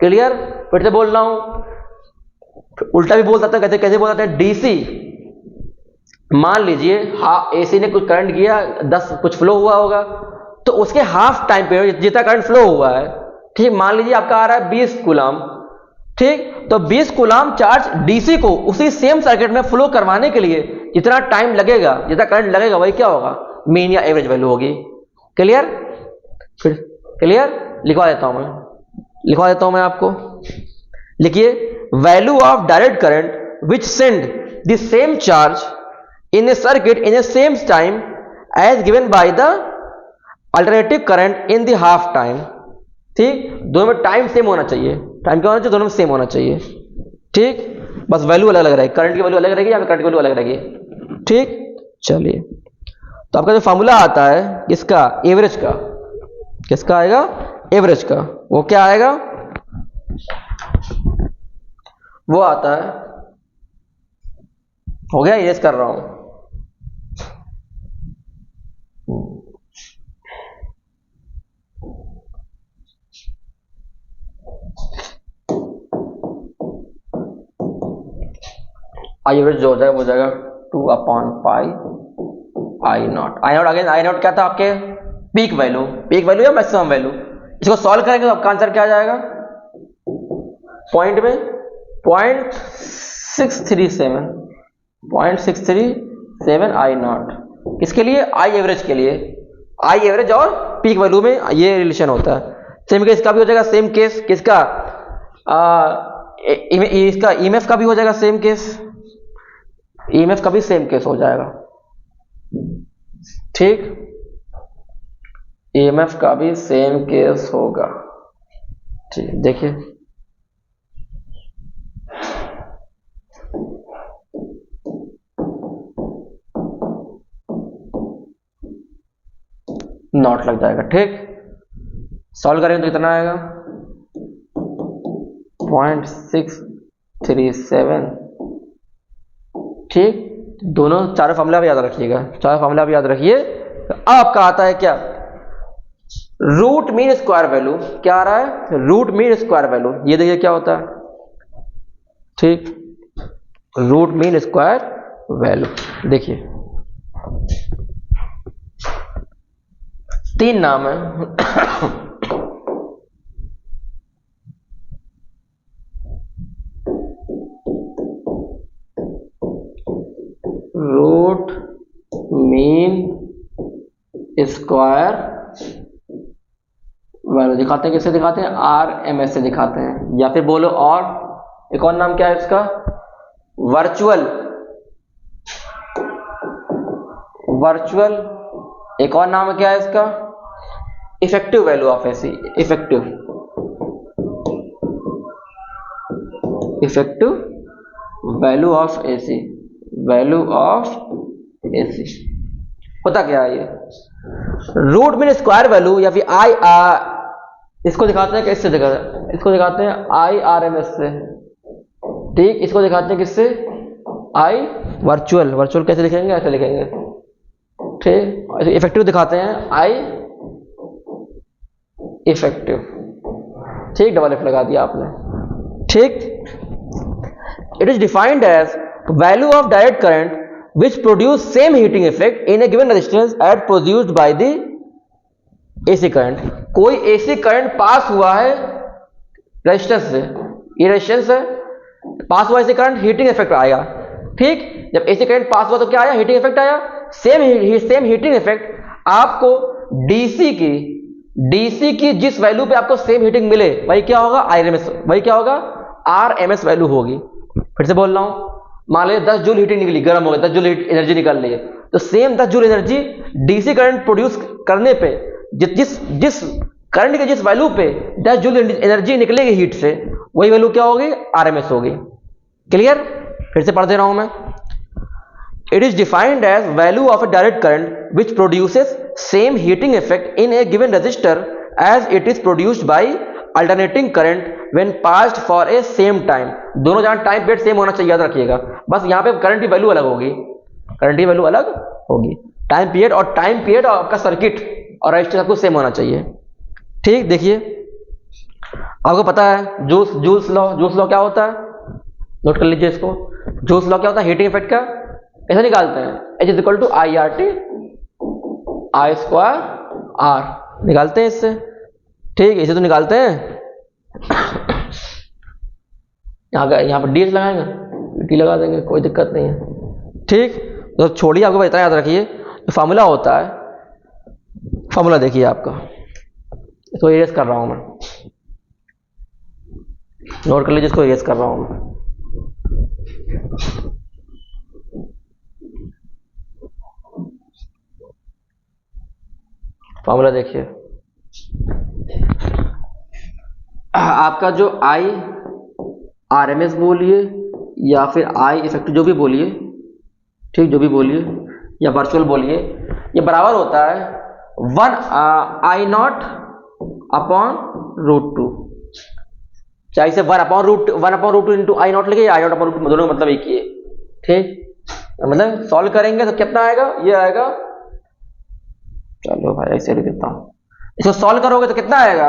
क्लियर, फिर से बोल रहा हूं, उल्टा भी बोल सकते हैं, कैसे बोल सकते हैं, डीसी मान लीजिए एसी ने कुछ करंट किया, 10 कुछ फ्लो हुआ होगा, तो उसके हाफ टाइम पे जितना करंट फ्लो हुआ है, ठीक, मान लीजिए आपका आ रहा है 20 कूलम, ठीक। तो 20 कूलम चार्ज डीसी को उसी सेम सर्किट में फ्लो करवाने के लिए जितना टाइम लगेगा, जितना करंट लगेगा, वही क्या होगा, मीन या एवरेज वैल्यू होगी। क्लियर, फिर क्लियर। लिखवा देता हूं मैं आपको। लिखिए, value of direct current which send the same charge in a circuit in a same time as given by the alternative current in the half time. ठीक, दोनों में टाइम सेम होना चाहिए। टाइम क्या होना चाहिए? दोनों में सेम होना चाहिए। ठीक, बस वैल्यू अलग अलग रहेगी, करंट की वैल्यू अलग रहेगी या करंट की वैल्यू अलग रहेगी। ठीक, चलिए, तो आपका जो फॉर्मूला आता है किसका? एवरेज का। किसका आएगा? एवरेज का। वो क्या आएगा? वो आता है, हो गया, इरेज कर रहा हूं। आई एवरेज जो हो जाएगा वो जाएगा 2/π आई नॉट। अगेन आई नॉट क्या था आपके? पीक वैल्यू या मैक्सिमम वैल्यू। इसको सॉल्व करेंगे तो आपका आंसर क्या आ जाएगा? पॉइंट में 0.637 आई नॉट। किसके लिए? आई एवरेज के लिए। आई एवरेज और पीक वैल्यू में ये रिलेशन होता है। सेम केस का भी हो जाएगा। सेम केस किसका? इसका ईएमएफ का भी हो जाएगा सेम केस। ईएमएफ का भी सेम केस हो जाएगा। ठीक, ईएमएफ का भी सेम केस होगा। ठीक, देखिए, नॉट लग जाएगा। ठीक, सॉल्व करेंगे तो कितना आएगा? 0.637। ठीक, दोनों चारों फॉर्मूला भी याद रखिएगा, चारों फॉर्मूला भी याद रखिए। अब आपका आता है क्या? Root mean square value. क्या आ रहा है? Root mean square value. ये देखिए क्या होता है। ठीक, रूट मीन स्क्वायर वैल्यू। देखिए, 3 नाम है। रूट मीन स्क्वायर वैल्यू दिखाते हैं। किससे दिखाते हैं? RMS से दिखाते हैं। या फिर बोलो, और एक और नाम क्या है इसका? वर्चुअल। एक और नाम क्या है इसका? Effective value of AC. Effective value of AC. Value of AC होता क्या है? ये रूट मीन स्क्वायर वैल्यू या फिर इसको दिखाते हैं किससे? इसको दिखाते हैं IRMS से। ठीक, इसको दिखाते हैं किससे? वर्चुअल कैसे लिखेंगे? ऐसे लिखेंगे। ठीक, इफेक्टिव दिखाते हैं इफेक्टिव। ठीक, डबल एफ लगा दिया आपने। ठीक, it is defined as value of direct current which produce same heating effect in a given resistance as produced by the AC current। कोई AC करंट पास हुआ है रेजिस्टेंस से, ये रेजिस्टेंस है, पास हुआ AC करंट, हीटिंग इफेक्ट आएगा। ठीक, जब AC करंट पास हुआ तो क्या आया? हीटिंग इफेक्ट आया। सेम हीटिंग इफेक्ट आपको DC की जिस वैल्यू पे आपको सेम हीटिंग मिले वही क्या होगा? IRMS। वही क्या होगा? RMS वैल्यू होगी। फिर से बोल रहा हूं, मान लीजिए 10 जूल हीटिंग निकली, गर्म हो गया, 10 जूल एनर्जी निकल रही है, तो same 10 joule energy DC current produce करने पे जिस करंट के जिस वैल्यू पे 10 जूल एनर्जी निकलेगी हीट से, वही वैल्यू क्या होगी? RMS होगी। क्लियर? फिर से पढ़ दे रहा हूं मैं। It is defined as value of a direct current which produces same heating effect in a given resistor as it is produced by alternating current when passed for a same time। दोनों जहां time period same होना चाहिए, याद रखिएगा। बस यहां पे current की वैल्यू अलग होगी, टाइम पीरियड और आपका सर्किट और रजिस्टर सब कुछ सेम होना चाहिए। ठीक, देखिए, आपको पता है जूल्स लॉ क्या होता है? नोट कर लीजिए इसको। जूल्स लॉ क्या होता है? हीटिंग इफेक्ट का ऐसे निकालते हैं, H is equal to IRT I square R निकालते हैं इससे। ठीक, इसे तो निकालते हैं। यहाँ पर DS लगाएंगे, T लगा देंगे, कोई दिक्कत नहीं है। ठीक, तो छोड़िए, आपको इतना याद रखिए, फॉर्मूला होता है। फॉर्मूला देखिए आपका, इसको इरेज कर रहा हूं मैं, नोट कर लीजिए, इसको इरेज कर रहा हूं मैं। फॉर्मूला देखिए, आपका जो आई आरएमएस बोलिए या फिर आई इफेक्टिव जो भी बोलिए, ठीक, जो भी बोलिए या वर्चुअल बोलिए, ये बराबर होता है 1 आई नॉट अपॉन रूट टू। चाहे इसे 1/√2 इंटू आई नॉट लिखे या आई नॉट अपॉन रूट, दोनों का मतलब एक ही है, ठीक। मतलब सॉल्व करेंगे तो कितना आएगा, ये आएगा, चलो भाई ऐसे लिख देता हूं, इसको सॉल्व करोगे तो कितना आएगा,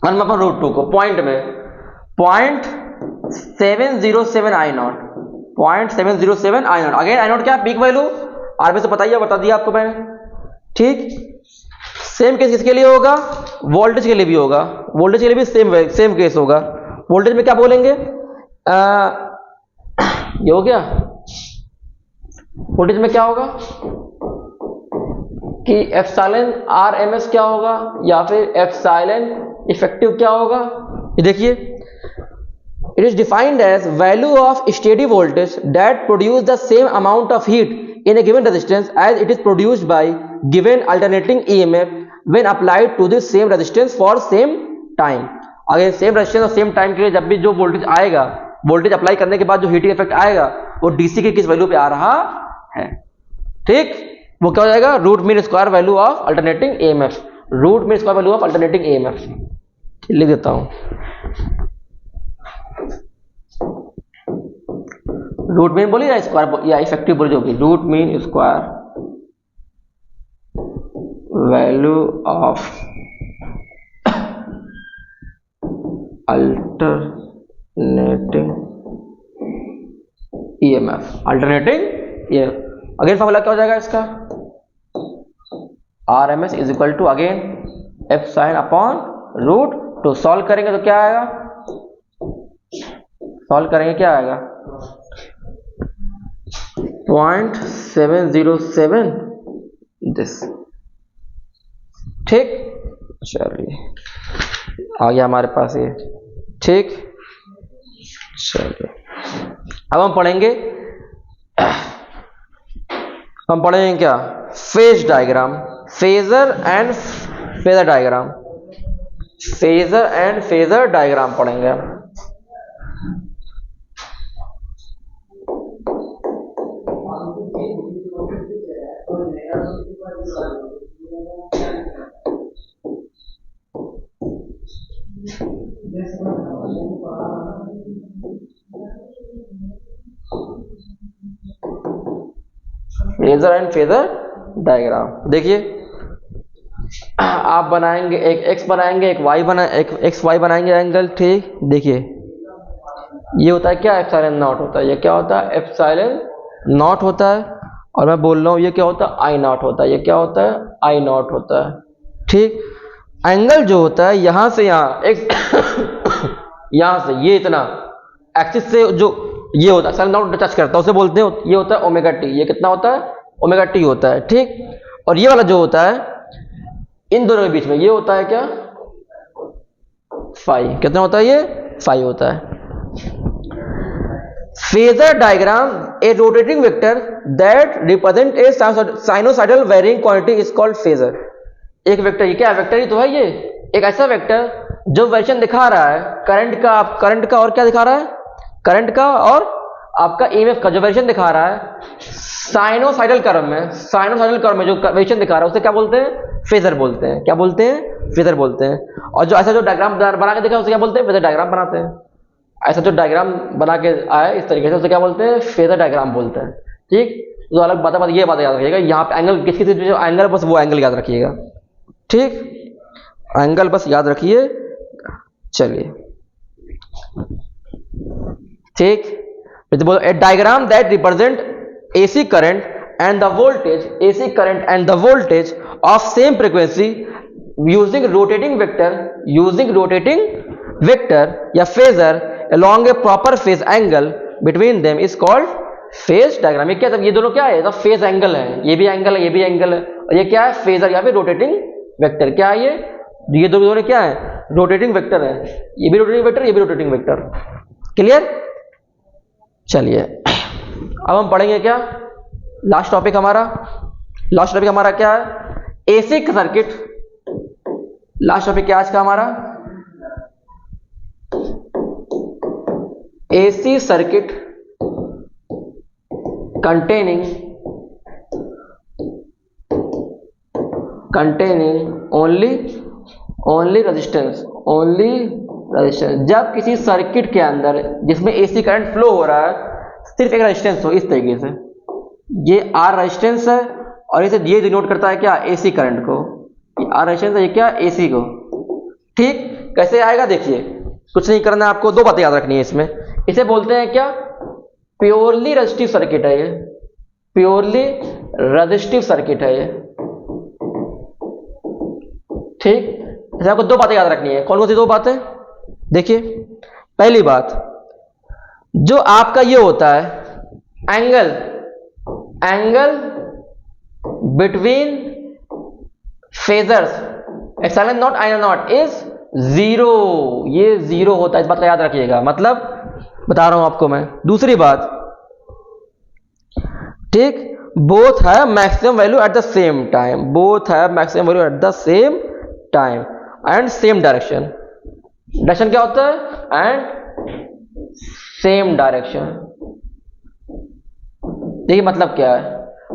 1/√2 को पॉइंट में 0.707 I naught, 0.707 I naught. Again I naught क्या, पीक वैल्यू, आरबी से बताइए, बता दिया आपको मैंने, ठीक। सेम केस किसके लिए होगा, वोल्टेज के लिए भी होगा, वोल्टेज के लिए भी सेम केस होगा। वोल्टेज में क्या बोलेंगे, ये हो गया, वोल्टेज में क्या होगा कि एप्सिलॉन आरएमएस क्या होगा या फिर एप्सिलॉन इफेक्टिव क्या होगा, ये देखिए, it is defined as value of steady voltage that produce the same amount of heat in a given resistance as it is produced by given alternating EMF when applied to the same resistance for same time। अगर same resistance और same time के लिए जब भी जो voltage आएगा, voltage apply करने के बाद जो हीटिंग इफेक्ट आएगा वो डीसी के किस वैल्यू पे आ रहा है, ठीक, वो क्या हो जाएगा, root mean square value of alternating EMF, root mean square value of alternating EMF लिख देता हूं, रूट मीन बोलिए या स्क्वायर या इफेक्टिव बोलिए, जो भी, root mean square value of alternating EMF, alternating EMF। Again formula क्या हो जाएगा इसका, RMS is equal to again epsilon upon root two. Solve करेंगे तो क्या आएगा, सॉल्व करेंगे क्या आएगा, 0.707 दिस, ठीक। चलिए आ गया हमारे पास ये, ठीक। चलिए अब हम पढ़ेंगे क्या, phase diagram, phasor and phasor diagram, phasor and phasor diagram पढ़ेंगे हम। फेजर एंड फेजर डायग्राम देखिए, आप बनाएंगे एक एक्स बनाएंगे, एक वाई एक एक्स वाई बनाएंगे एंगल, ठीक। देखिए ये होता है क्या, एप्सिलॉन नॉट होता है, ये क्या होता है, एप्सिलॉन नॉट होता है, और मैं बोल रहा हूं ये क्या होता है, आई नॉट होता है, ये क्या होता है, आई नॉट होता है, ठीक। एंगल जो होता है यहां से यहां एक यहां से ये इतना एक्सिस से जो ये होता है, नॉट टच करता है उसे बोलते हैं, ये होता है ओमेगा टी, ये कितना होता है, ओमेगा टी होता है, ठीक। और ये वाला जो होता है इन दोनों के बीच में ये होता है क्या, फाई, कितना होता है, ये फाई होता है। Phasor diagram, a rotating vector that represent a sinusoidal varying quantity is called phasor. एक वेक्टर, ये क्या वेक्टर ही तो है, ये एक ऐसा वेक्टर जो वेरिएशन दिखा रहा है करंट का और क्या दिखा रहा है, करंट का और आपका ईएमएफ का जो वेरिएशन दिखा रहा है साइनोसाइडल कर्व में, साइनोसाइडल कर्व में जो वेरिएशन दिखा रहा है उसे क्या बोलते हैं, फेजर बोलते हैं। क्या बोलते हैं, फेजर बोलते हैं। और जो ऐसा जो डायग्राम बना के दिखा उसे क्या बोलते हैं, फेजर डायग्राम बनाते हैं। ऐसा जो डायग्राम बना के आया इस तरीके से उसे क्या बोलते हैं, फेजर डायग्राम बोलते हैं, ठीक। तो अलग बात ये बात याद रखिएगा, यहाँ पे एंगल किसकी जो एंगल बस वो एंगल याद रखिएगा, ठीक, एंगल बस याद रखिए। चलिए ठीक, बोलो a diagram that represent AC current and the voltage, AC current and the voltage of same frequency using rotating vector या phasor along a proper phase angle between them is called phase diagram, ये क्या है, ये दोनों क्या है, तो phase angle है, ये भी एंगल है, ये भी एंगल है, और ये क्या है, फेजर, यहाँ पे रोटेटिंग वेक्टर। क्या है ये दोनों क्या है, रोटेटिंग वेक्टर है, ये भी रोटेटिंग वेक्टर, ये भी रोटेटिंग वेक्टर। क्लियर? चलिए अब हम पढ़ेंगे क्या, लास्ट टॉपिक हमारा क्या है, एसी सर्किट। लास्ट टॉपिक क्या आज का हमारा, AC circuit containing only resistance। जब किसी सर्किट के अंदर जिसमें एसी करंट फ्लो हो रहा है, सिर्फ एक रेजिस्टेंस हो, इस तरीके से, ये आर रेजिस्टेंस है और इसे ये डिनोट करता है क्या, एसी करंट को, आर रेजिस्टेंस है, ये क्या, एसी को। ठीक, कैसे आएगा देखिए, कुछ नहीं करना है आपको, दो बातें याद रखनी है इसमें। इसे बोलते हैं क्या, प्योरली रेजिस्टिव सर्किट है ये, प्योरली रेजिस्टिव सर्किट है ये। ठीक, इसे आपको दो बातें याद रखनी है। कौन कौन सी दो बातें, देखिए, पहली बात, जो आपका ये होता है angle between phasors x not I not is zero, ये जीरो होता है, इस बात का याद रखिएगा, मतलब बता रहा हूं आपको मैं। दूसरी बात, ठीक, बोथ है maximum value at the same time, both है maximum value at the same time and same direction. Direction क्या होता है, एंड सेम डायरेक्शन। देखिए मतलब क्या है,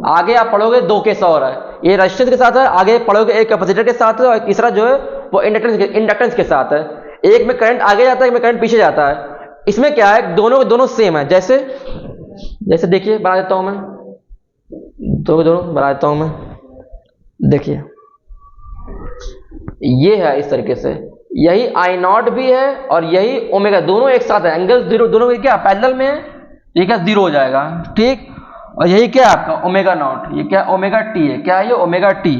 आगे आप पढ़ोगे दो केस और है, ये रेजिस्टेंस के साथ है, आगे पढ़ोगे एक कैपेसिटर के साथ है, और तीसरा जो है वो इंडक्टेंस के साथ है। एक में करंट आगे जाता है, एक में करंट पीछे जाता है। इसमें क्या है, दोनों सेम है। जैसे देखिए, बना देता हूं मैं, दोनों बना देता हूं मैं, देखिए ये है इस तरीके से, यही आई नॉट भी है और यही ओमेगा, दोनों एक साथ है, एंगल जीरो, दोनों क्या पैरेलल में है, ये क्या जीरो हो जाएगा। ठीक, और यही क्या है आपका ओमेगा नॉट, ये क्या ओमेगा टी है, क्या है ये omega T.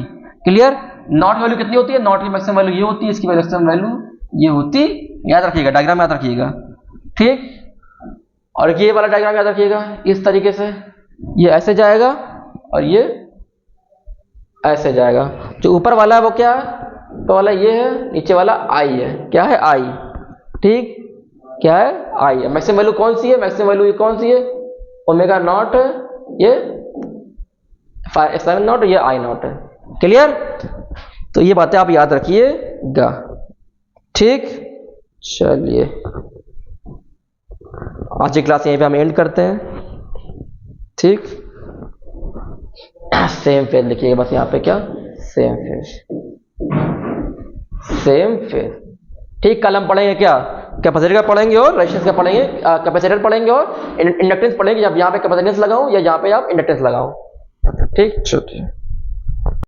Clear? Not value कितनी होती है, नॉट की मैक्सिमम वैल्यू ये होती है, इसकी मैक्सिमम वैल्यू ये होती, याद रखिएगा, डायग्राम याद रखिएगा। ठीक, और ये वाला डायग्राम याद रखिएगा, इस तरीके से ये ऐसे जाएगा और ये ऐसे जाएगा। जो ऊपर वाला है वो क्या है, ऊपर वाला ये है, नीचे वाला आई है, क्या है, आई। ठीक, क्या है, आई है। मैक्सिमम वैल्यू कौन सी है, मैक्सिमम वैल्यू ये कौन सी है, ओमेगा नॉट है, ये एप्सिलॉन नॉट, ये आई नॉट है। क्लियर? तो ये बातें आप याद रखिएगा। ठीक, चलिए आज की क्लास यहीं पे हम एंड करते हैं। ठीक, सेम फेज लिखिए बस यहाँ पे, क्या, सेम फेज। ठीक, कल हम पढ़ेंगे क्या, कैपेसिटर का पढ़ेंगे और रेजिस्टेंस का पढ़ेंगे, कैपेसिटर पढ़ेंगे और इंडक्टेंस पढ़ेंगे, जब यहाँ पे कैपेसिटेंस लगाऊं या यहाँ पे आप इंडक्टेंस लगाओ। ठीक, चलिए।